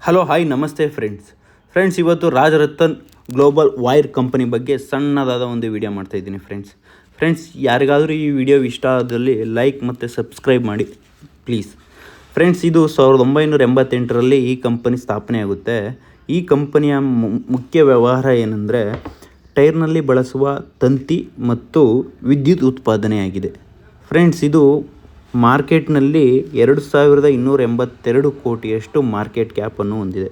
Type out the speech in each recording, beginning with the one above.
Hello hi ನಮಸ್ತೆ friends ಇವತ್ತು Rajaratna global wire company ಬಗ್ಗೆ ಸಣ್ಣದಾದ ಒಂದು ವಿಡಿಯೋ ಮಾಡ್ತಾಯಿದ್ದೀನಿ ಫ್ರೆಂಡ್ಸ್ ಯಾರಿಗಾದರೂ ಈ ವಿಡಿಯೋ ಇಷ್ಟ ಆದಲ್ಲಿ ಲೈಕ್ ಮತ್ತು ಸಬ್ಸ್ಕ್ರೈಬ್ ಮಾಡಿ ಪ್ಲೀಸ್. ಫ್ರೆಂಡ್ಸ್, ಇದು 1988ರಲ್ಲಿ ಈ ಕಂಪನಿ ಸ್ಥಾಪನೆ ಆಗುತ್ತೆ. ಈ ಕಂಪನಿಯ ಮುಖ್ಯ ವ್ಯವಹಾರ ಏನಂದರೆ ಟೈರ್ನಲ್ಲಿ ಬಳಸುವ ತಂತಿ ಮತ್ತು ವಿದ್ಯುತ್ ಉತ್ಪಾದನೆಯಾಗಿದೆ. ಫ್ರೆಂಡ್ಸ್, ಇದು ಮಾರ್ಕೆಟ್ನಲ್ಲಿ 2282 ಕೋಟಿಯಷ್ಟು ಮಾರ್ಕೆಟ್ ಕ್ಯಾಪನ್ನು ಹೊಂದಿದೆ.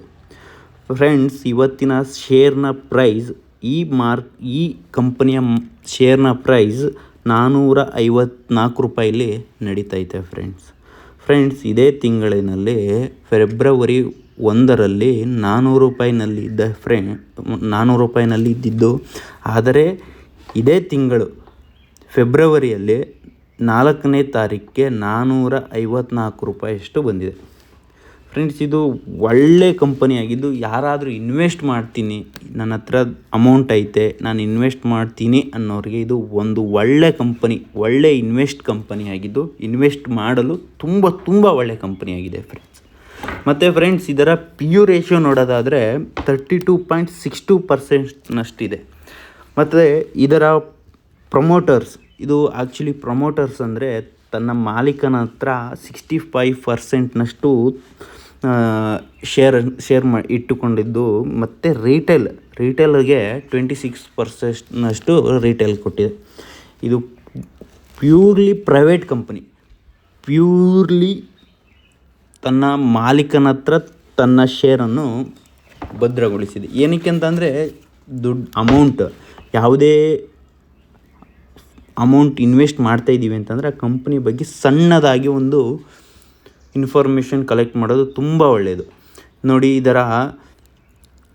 ಫ್ರೆಂಡ್ಸ್, ಇವತ್ತಿನ ಶೇರ್ನ ಪ್ರೈಸ್ ಈ ಕಂಪನಿಯ ಶೇರ್ನ ಪ್ರೈಸ್ 454 ರೂಪಾಯಿಲಿ ನಡೀತೈತೆ. ಫ್ರೆಂಡ್ಸ್, ಇದೇ ತಿಂಗಳಿನಲ್ಲಿ ಫೆಬ್ರವರಿ 1ರಲ್ಲಿ 400 ರೂಪಾಯಿನಲ್ಲಿ ಇದ್ದಿದ್ದು, ಆದರೆ ಇದೇ ತಿಂಗಳು ಫೆಬ್ರವರಿಯಲ್ಲಿ 4ನೇ ತಾರೀಕಿಗೆ 454 ರೂಪಾಯಿಯಷ್ಟು ಬಂದಿದೆ. ಫ್ರೆಂಡ್ಸ್, ಇದು ಒಳ್ಳೆ ಕಂಪನಿಯಾಗಿದ್ದು ಯಾರಾದರೂ ಇನ್ವೆಸ್ಟ್ ಮಾಡ್ತೀನಿ, ನನ್ನ ಹತ್ರ ಅಮೌಂಟ್ ಐತೆ, ನಾನು ಇನ್ವೆಸ್ಟ್ ಮಾಡ್ತೀನಿ ಅನ್ನೋರಿಗೆ ಇದು ಒಂದು ಒಳ್ಳೆ ಕಂಪನಿ, ಒಳ್ಳೆ ಕಂಪನಿಯಾಗಿದ್ದು ಇನ್ವೆಸ್ಟ್ ಮಾಡಲು ತುಂಬ ಒಳ್ಳೆ ಕಂಪನಿಯಾಗಿದೆ ಮತ್ತು ಫ್ರೆಂಡ್ಸ್, ಇದರ PU ರೇಷಿಯೋ ನೋಡೋದಾದರೆ 32.62% ಮತ್ತು ಇದರ ಪ್ರಮೋಟರ್ಸ್ ಅಂದರೆ ತನ್ನ ಮಾಲೀಕನ ಹತ್ರ 65%ನಷ್ಟು ಶೇರ್ ಇಟ್ಟುಕೊಂಡಿದ್ದು, ಮತ್ತು ರಿಟೇಲರ್ಗೆ 26%ನಷ್ಟು ರಿಟೇಲ್ ಕೊಟ್ಟಿದೆ. ಇದು ಪ್ಯೂರ್ಲಿ ಪ್ರೈವೇಟ್ ಕಂಪನಿ, ಪ್ಯೂರ್ಲಿ ತನ್ನ ಮಾಲೀಕನ ಹತ್ರ ತನ್ನ ಶೇರನ್ನು ಭದ್ರಗೊಳಿಸಿದೆ. ಏನಕ್ಕೆ ಅಂತಂದರೆ ಯಾವುದೇ ಅಮೌಂಟ್ ಇನ್ವೆಸ್ಟ್ ಮಾಡ್ತಾಯಿದ್ದೀವಿ ಅಂತಂದರೆ ಆ ಕಂಪ್ನಿ ಬಗ್ಗೆ ಸಣ್ಣದಾಗಿ ಒಂದು ಇನ್ಫಾರ್ಮೇಷನ್ ಕಲೆಕ್ಟ್ ಮಾಡೋದು ತುಂಬ ಒಳ್ಳೆಯದು. ನೋಡಿ, ಇದರ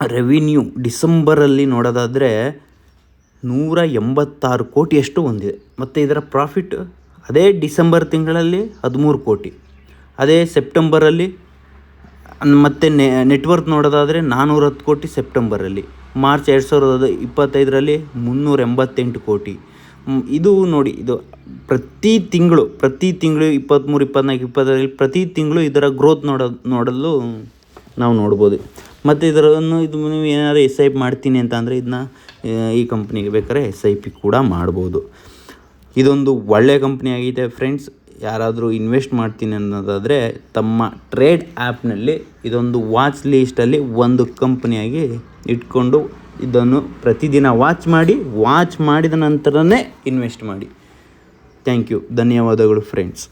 ರೆವಿನ್ಯೂ ಡಿಸೆಂಬರಲ್ಲಿ ನೋಡೋದಾದರೆ 186 ಕೋಟಿಯಷ್ಟು ಹೊಂದಿದೆ. ಮತ್ತು ಇದರ ಪ್ರಾಫಿಟ್ ಅದೇ ಡಿಸೆಂಬರ್ ತಿಂಗಳಲ್ಲಿ 13 ಕೋಟಿ, ಅದೇ ಸೆಪ್ಟೆಂಬರಲ್ಲಿ ಮತ್ತು ನೆಟ್ವರ್ತ್ ನೋಡೋದಾದರೆ 410 ಕೋಟಿ ಸೆಪ್ಟೆಂಬರಲ್ಲಿ. ಮಾರ್ಚ್ 2025ರಲ್ಲಿ 388 ಕೋಟಿ. ಇದು ನೋಡಿ, ಇದು ಪ್ರತಿ ತಿಂಗಳು 23, 24, 25 ಪ್ರತಿ ತಿಂಗಳು ಇದರ ಗ್ರೋತ್ ನೋಡಲು ನಾವು ನೋಡ್ಬೋದು. ಮತ್ತು ನೀವು ಏನಾದ್ರು SIP ಮಾಡ್ತೀನಿ ಅಂತ ಅಂದರೆ ಈ ಕಂಪ್ನಿಗೆ ಬೇಕಾದ್ರೆ SIP ಕೂಡ ಮಾಡ್ಬೋದು. ಇದೊಂದು ಒಳ್ಳೆಯ ಕಂಪ್ನಿಯಾಗಿದೆ ಫ್ರೆಂಡ್ಸ್. ಯಾರಾದರೂ ಇನ್ವೆಸ್ಟ್ ಮಾಡ್ತೀನಿ ಅನ್ನೋದಾದರೆ ತಮ್ಮ ಟ್ರೇಡ್ ಆ್ಯಪ್ನಲ್ಲಿ ಇದೊಂದು ವಾಚ್ ಲೀಸ್ಟಲ್ಲಿ ಒಂದು ಕಂಪ್ನಿಯಾಗಿ ಇಟ್ಕೊಂಡು ಇದನ್ನು ಪ್ರತಿದಿನ ವಾಚ್ ಮಾಡಿದ ನಂತರನೇ ಇನ್ವೆಸ್ಟ್ ಮಾಡಿ. ಥ್ಯಾಂಕ್ ಯು, ಧನ್ಯವಾದಗಳು ಫ್ರೆಂಡ್ಸ್.